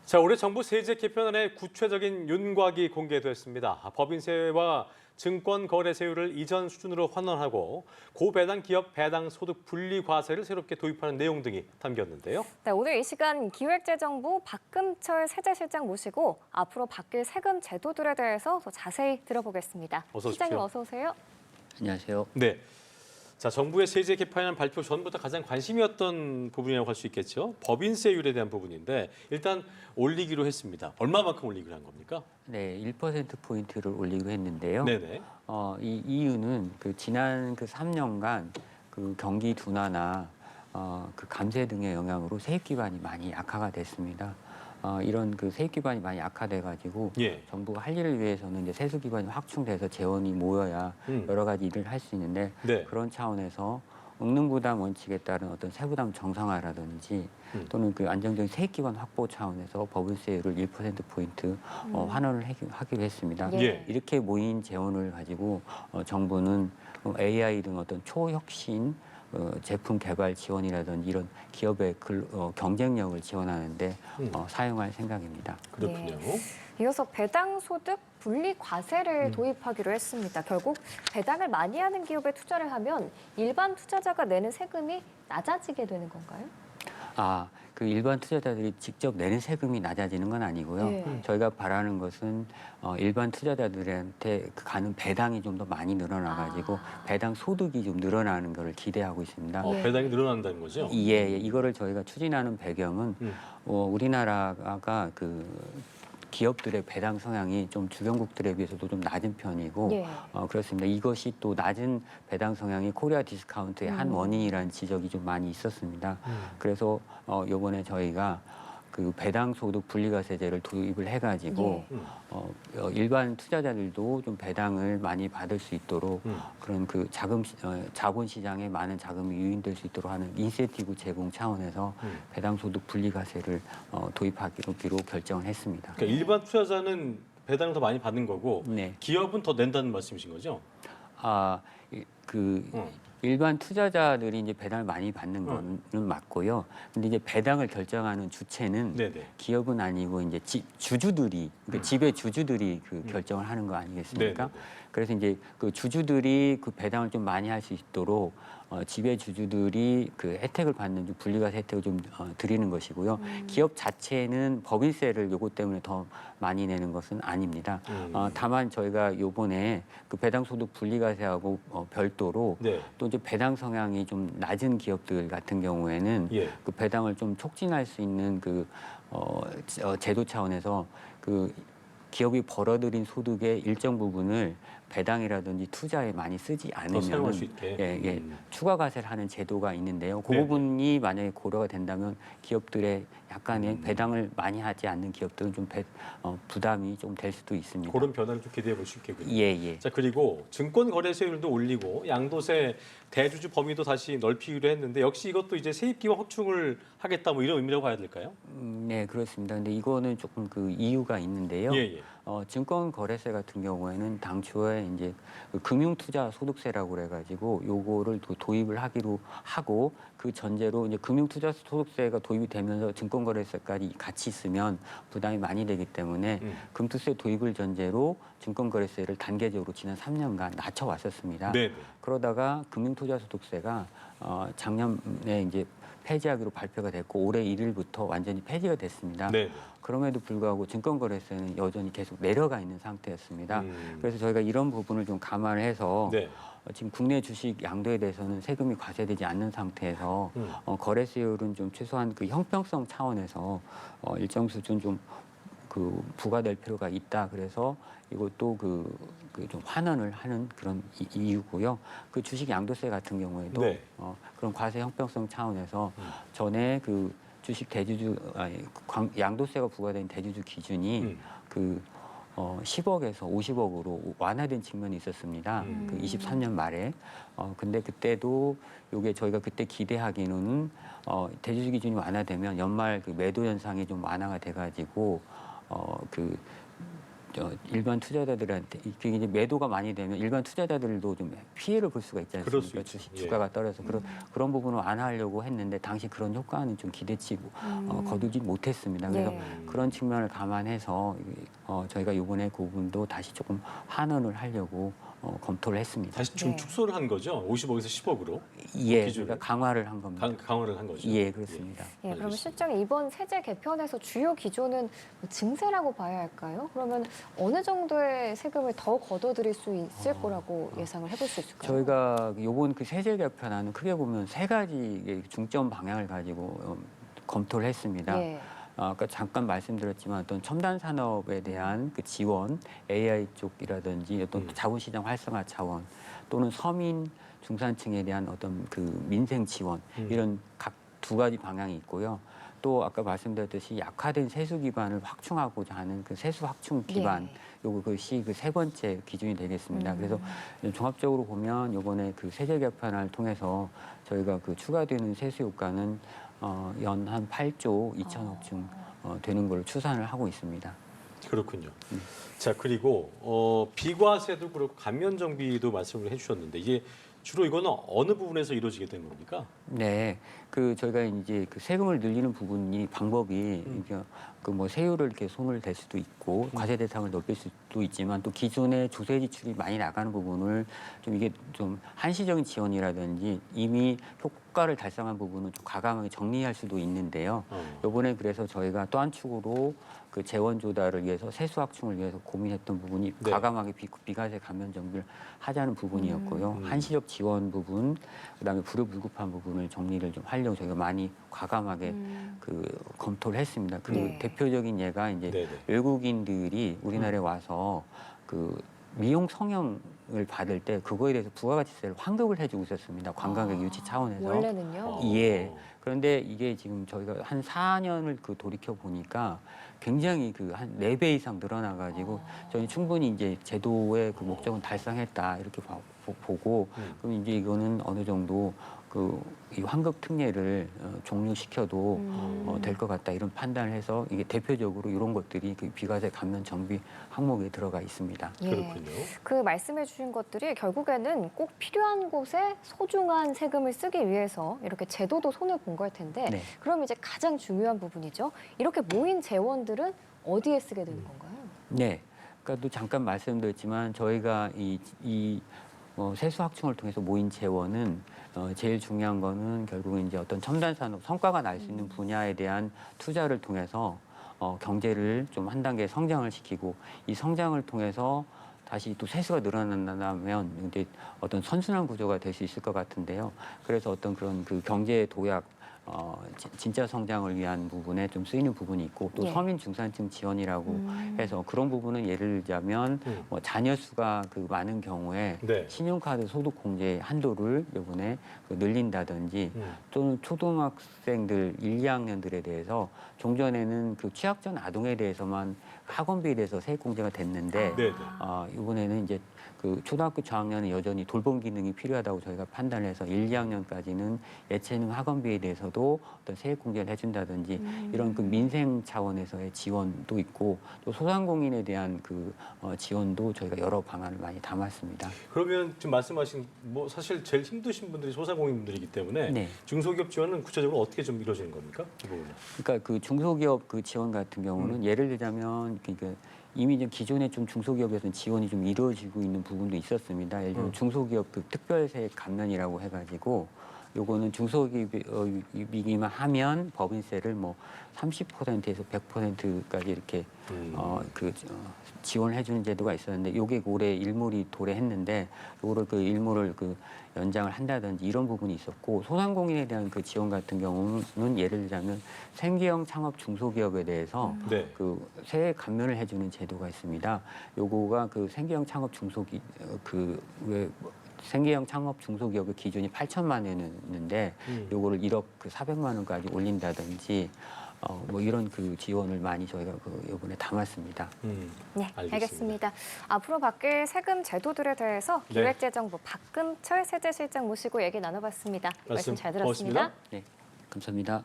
자, 올해 정부 세제 개편안의 구체적인 윤곽이 공개됐습니다. 법인세와 증권거래세율을 이전 수준으로 환원하고 고배당 기업 배당 소득 분리 과세를 새롭게 도입하는 내용 등이 담겼는데요. 네, 오늘 이 시간 기획재정부 박금철 세제실장 모시고 앞으로 바뀔 세금 제도들에 대해서 더 자세히 들어보겠습니다. 어서 오십시오. 실장님 어서 오세요. 안녕하세요. 네. 자, 정부의 세제 개편안 발표 전부터 가장 관심이었던 부분이라고 할 수 있겠죠. 법인세율에 대한 부분인데 일단 올리기로 했습니다. 얼마만큼 올리기로 한 겁니까? 네, 1%포인트를 올리기로 했는데요. 네네. 이 이유는 지난 3년간 경기 둔화나 감세 등의 영향으로 세입 기반이 많이 약화가 됐습니다. 이런 세입 기반이 많이 약화돼가지고 예. 정부가 할 일을 위해서는 이제 세수 기반이 확충돼서 재원이 모여야 여러 가지 일을 할 수 있는데 네. 그런 차원에서 응능부담 원칙에 따른 어떤 세부담 정상화라든지 또는 안정적인 세입 기반 확보 차원에서 법인세율을 1%포인트 환원을 하기로 했습니다. 예. 이렇게 모인 재원을 가지고 정부는 AI 등 어떤 초혁신 제품 개발 지원이라든지 이런 기업의 경쟁력을 지원하는데 사용할 생각입니다. 그렇군요. 이어서 배당 소득 분리 과세를 도입하기로 했습니다. 결국 배당을 많이 하는 기업에 투자를 하면 일반 투자자가 내는 세금이 낮아지게 되는 건가요? 일반 투자자들이 직접 내는 세금이 낮아지는 건 아니고요. 네. 저희가 바라는 것은 일반 투자자들한테 가는 배당이 좀 더 많이 늘어나가지고 배당 소득이 좀 늘어나는 것을 기대하고 있습니다. 배당이 늘어난다는 거죠? 예, 이거를 저희가 추진하는 배경은 우리나라가 기업들의 배당 성향이 좀 주변국들에 비해서도 좀 낮은 편이고 예. 그렇습니다. 이것이 또 낮은 배당 성향이 코리아 디스카운트의 한 원인이라는 지적이 좀 많이 있었습니다. 그래서 이번에 저희가 배당 소득 분리과세제를 도입을 해가지고 일반 투자자들도 좀 배당을 많이 받을 수 있도록 그런 자본 시장에 많은 자금이 유인될 수 있도록 하는 인센티브 제공 차원에서 배당 소득 분리과세를 도입하기로 결정을 했습니다. 그러니까 일반 투자자는 배당을 더 많이 받는 거고 네. 기업은 더 낸다는 말씀이신 거죠? 일반 투자자들이 이제 배당을 많이 받는 거는 맞고요. 근데 이제 배당을 결정하는 주체는 네네. 기업은 아니고 이제 주주들이, 그러니까 집의 주주들이 결정을 하는 거 아니겠습니까? 네네네. 그래서 이제 주주들이 배당을 좀 많이 할 수 있도록 지배 주주들이 혜택을 받는 분리과세 혜택을 좀 드리는 것이고요. 기업 자체는 법인세를 요것 때문에 더 많이 내는 것은 아닙니다. 다만 저희가 요번에 배당 소득 분리과세하고 별도로 네. 또 이제 배당 성향이 좀 낮은 기업들 같은 경우에는 예. 배당을 좀 촉진할 수 있는 제도 차원에서 기업이 벌어들인 소득의 일정 부분을 배당이라든지 투자에 많이 쓰지 더 사용할 않으면 수 있게. 추가 과세를 하는 제도가 있는데요. 그 네네. 부분이 만약에 고려가 된다면 기업들의 약간의 배당을 많이 하지 않는 기업들은 좀 부담이 좀 될 수도 있습니다. 그런 변화를 좀 기대해 볼 수 있겠군요. 예. 자, 그리고 증권거래세율도 올리고 양도세 대주주 범위도 다시 넓히기로 했는데 역시 이것도 이제 세입기반 확충을 하겠다 뭐 이런 의미라고 봐야 될까요? 네, 그렇습니다. 근데 이거는 조금 이유가 있는데요. 예. 증권거래세 같은 경우에는 당초에 이제 금융투자소득세라고 그래가지고 요거를 도입을 하기로 하고 그 전제로 이제 금융투자소득세가 도입이 되면서 증권거래세까지 같이 있으면 부담이 많이 되기 때문에 금투세 도입을 전제로 증권거래세를 단계적으로 지난 3년간 낮춰왔었습니다. 네. 그러다가 금융투자소득세가 작년에 이제 폐지하기로 발표가 됐고 올해 1일부터 완전히 폐지가 됐습니다. 네. 그럼에도 불구하고 증권거래세는 여전히 계속 내려가 있는 상태였습니다. 그래서 저희가 이런 부분을 좀 감안을 해서 네. 지금 국내 주식 양도에 대해서는 세금이 과세되지 않는 상태에서 거래세율은 좀 최소한 형평성 차원에서 일정 수준 좀 부과될 필요가 있다. 그래서 이것도 좀 환원을 하는 그런 이유고요. 주식 양도세 같은 경우에도 네. 그런 과세 형평성 차원에서 전에 주식 대주주 양도세가 부과된 대주주 기준이 10억에서 50억으로 완화된 측면이 있었습니다. 23년 말에. 근데 그때도 요게 저희가 그때 기대하기는 대주주 기준이 완화되면 연말 매도 현상이 좀 완화가 돼가지고 일반 투자자들한테 이게 이제 매도가 많이 되면 일반 투자자들도 좀 피해를 볼 수가 있지 그럴 수 않습니까? 있죠. 주가가 떨어져서 그런 부분을 완화하려고 했는데 당시 그런 효과는 좀 기대치 거두지 못했습니다. 그래서 예. 그런 측면을 감안해서 저희가 이번에 그 부분도 다시 조금 환원을 하려고 검토를 했습니다. 다시 좀 네. 축소를 한 거죠? 50억에서 10억으로 예, 기준을? 그러니까 강화를 한 겁니다. 강화를 한 거죠? 예, 그렇습니다. 예, 그러면 알겠습니다. 실장님 이번 세제 개편에서 주요 기조는 뭐 증세라고 봐야 할까요? 그러면 어느 정도의 세금을 더 걷어들일 수 있을 거라고 예상을 해볼 수 있을까요? 저희가 이번 그 세제 개편안은 크게 보면 세 가지 중점 방향을 가지고 검토를 했습니다. 예. 아까 잠깐 말씀드렸지만 어떤 첨단 산업에 대한 그 지원, AI 쪽이라든지 어떤 자본시장 활성화 차원 또는 서민 중산층에 대한 어떤 그 민생 지원 이런 각 두 가지 방향이 있고요. 또 아까 말씀드렸듯이 약화된 세수 기반을 확충하고자 하는 그 세수 확충 기반 그것이 그 세 번째 기준이 되겠습니다. 그래서 종합적으로 보면 이번에 그 세제 개편을 통해서 저희가 그 추가되는 세수 효과는 연 한 8조 2천억쯤 되는 걸로 추산을 하고 있습니다. 그렇군요. 자, 그리고 비과세도 그렇고 감면 정비도 말씀을 해주셨는데 이게 주로 이거는 어느 부분에서 이루어지게 된 겁니까? 네, 그 저희가 이제 그 세금을 늘리는 부분이 방법이 그 뭐 세율을 이렇게 손을 댈 수도 있고 과세 대상을 넓힐 수도 있지만 또 기존의 조세 지출이 많이 나가는 부분을 좀 이게 좀 한시적인 지원이라든지 이미 효과를 달성한 부분은 좀 과감하게 정리할 수도 있는데요. 이번에 그래서 저희가 또 한 축으로 그 재원 조달을 위해서 세수 확충을 위해서 고민했던 부분이 네. 과감하게 비과세 감면 정비를 하자는 부분이었고요. 한시적 지원 부분, 그다음에 불효불급한 부분을 정리를 좀 하려고 저희가 많이 과감하게 그 검토를 했습니다. 그 네. 대표적인 예가 이제 네네. 외국인들이 우리나라에 와서 그 미용 성형을 받을 때 그거에 대해서 부가가치세를 환급을 해주고 있었습니다. 관광객 유치 차원에서. 원래는요? 예. 그런데 이게 지금 저희가 한 4년을 그 돌이켜 보니까 굉장히 그 한 4배 이상 늘어나가지고 저희 충분히 이제 제도의 그 목적은 달성했다 이렇게 보고 그럼 이제 이거는 어느 정도 그 이 환급 특례를 종료시켜도 될 것 같다 이런 판단을 해서 이게 대표적으로 이런 것들이 그 비과세 감면 정비 항목에 들어가 있습니다. 예. 그렇군요. 그 말씀해 주신 것들이 결국에는 꼭 필요한 곳에 소중한 세금을 쓰기 위해서 이렇게 제도도 손을 본 걸 텐데 네. 그럼 이제 가장 중요한 부분이죠. 이렇게 모인 재원들은 어디에 쓰게 되는 건가요? 네. 그러니까 또 잠깐 말씀드렸지만 저희가 이 세수 확충을 통해서 모인 재원은 제일 중요한 거는 결국은 이제 어떤 첨단 산업 성과가 날 수 있는 분야에 대한 투자를 통해서 경제를 좀 한 단계 성장을 시키고 이 성장을 통해서 다시 또 세수가 늘어난다면 이제 어떤 선순환 구조가 될 수 있을 것 같은데요. 그래서 어떤 그런 그 경제 도약 진짜 성장을 위한 부분에 좀 쓰이는 부분이 있고 또 예. 서민 중산층 지원이라고 해서 그런 부분은 예를 들자면 뭐 자녀 수가 그 많은 경우에 네. 신용카드 소득 공제 한도를 이번에 그 늘린다든지 또는 초등학생들 1, 2학년들에 대해서 종전에는 그 취약전 아동에 대해서만 학원비에 대해서 세액 공제가 됐는데 네네. 이번에는 이제 그 초등학교 저학년은 여전히 돌봄 기능이 필요하다고 저희가 판단해서 1, 2학년까지는 예체능 학원비에 대해서도 어떤 세액 공제를 해준다든지 이런 그 민생 차원에서의 지원도 있고 또 소상공인에 대한 그 지원도 저희가 여러 방안을 많이 담았습니다. 그러면 지금 말씀하신 뭐 사실 제일 힘드신 분들이 소상공인분들이기 때문에 네. 중소기업 지원은 구체적으로 어떻게 좀 이루어지는 겁니까? 이 부분은. 그러니까 그 중소기업 그 지원 같은 경우는 예를 들자면 그러니까 이미 좀 기존에 좀 중소기업에서는 지원이 좀 이루어지고 있는 부분도 있었습니다. 예를 들면 중소기업 그 특별세액 감면이라고 해가지고 요거는 중소기업이기만 하면 법인세를 뭐 30%에서 100%까지 이렇게 지원을 해주는 제도가 있었는데 요게 올해 일몰이 도래했는데 요거를 그 일몰을 그 연장을 한다든지 이런 부분이 있었고 소상공인에 대한 그 지원 같은 경우는 예를 들자면 생계형 창업 중소기업에 대해서 네. 그 세액 감면을 해주는 제도가 있습니다. 요거가 그 생계형 창업 생계형 창업 중소기업의 기준이 8천만 원이었는데 요거를 1억 그 400만 원까지 올린다든지 뭐 이런 그 지원을 많이 저희가 그 이번에 담았습니다. 네, 알겠습니다. 알겠습니다. 앞으로 바뀔 세금 제도들에 대해서 네. 기획재정부 박금철 세제실장 모시고 얘기 나눠봤습니다. 말씀 잘 들었습니다. 고맙습니다. 네, 감사합니다.